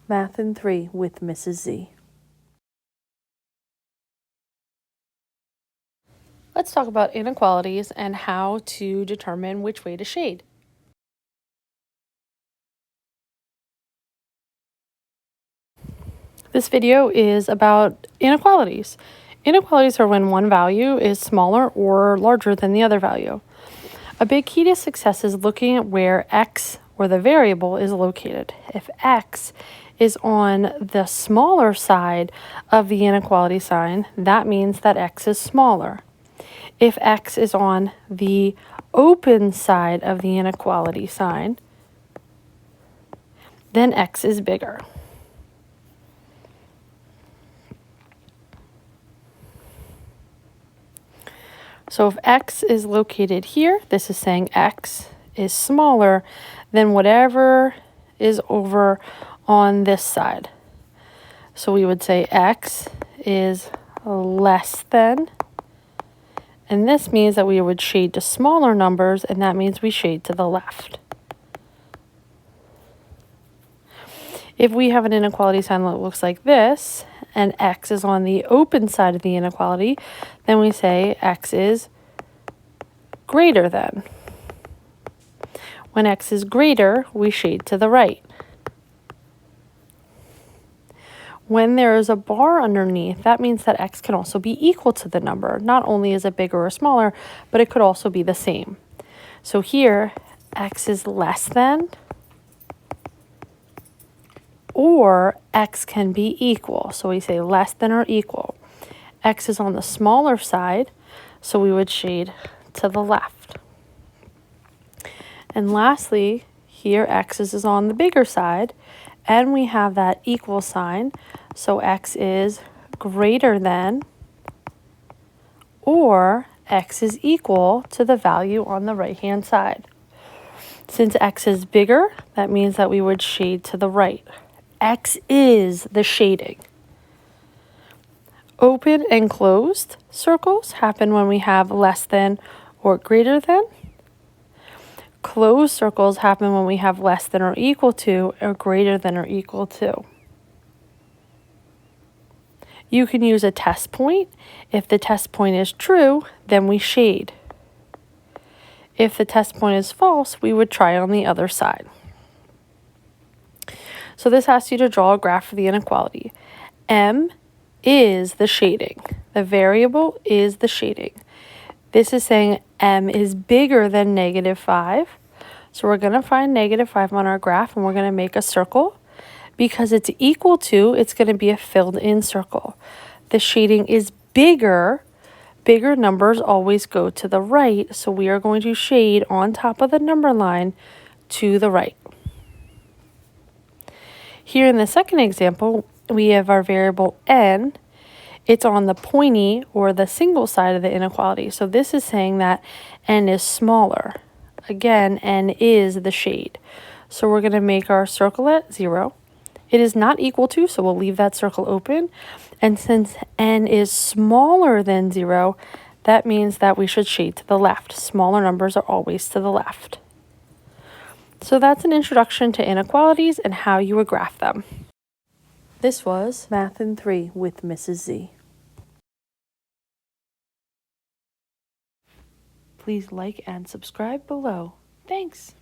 Math in 3 with Mrs. Z. Let's talk about inequalities and how to determine which way to shade. This video is about inequalities. Inequalities are when one value is smaller or larger than the other value. A big key to success is looking at where x, or the variable, is located. If x is on the smaller side of the inequality sign, that means that x is smaller. If x is on the open side of the inequality sign, then x is bigger. So if x is located here, this is saying x is smaller than whatever is over on this side. So we would say x is less than, and this means that we would shade to smaller numbers, and that means we shade to the left. If we have an inequality sign that looks like this, and x is on the open side of the inequality, then we say x is greater than. When x is greater, we shade to the right. When there is a bar underneath, that means that x can also be equal to the number. Not only is it bigger or smaller, but it could also be the same. So here, x is less than, or x can be equal. So we say less than or equal. X is on the smaller side, so we would shade to the left. And lastly, here x is on the bigger side, and we have that equal sign, so x is greater than, or x is equal to the value on the right-hand side. Since x is bigger, that means that we would shade to the right. X is the shading. Open and closed circles happen when we have less than or greater than. Closed circles happen when we have less than or equal to or greater than or equal to. You can use a test point. If the test point is true, then we shade. If the test point is false, we would try on the other side. So this asks you to draw a graph for the inequality. M is the shading. The variable is the shading. This is saying m is bigger than -5. So we're going to find -5 on our graph, and we're going to make a circle. Because it's equal to, it's going to be a filled in circle. The shading is bigger. Bigger numbers always go to the right, so we are going to shade on top of the number line to the right. Here in the second example, we have our variable n. It's on the pointy or the single side of the inequality. So this is saying that n is smaller. Again, n is the shade. So we're going to make our circle at 0. It is not equal to, so we'll leave that circle open. And since n is smaller than 0, that means that we should shade to the left. Smaller numbers are always to the left. So that's an introduction to inequalities and how you would graph them. This was Math in 3 with Mrs. Z. Please like and subscribe below. Thanks.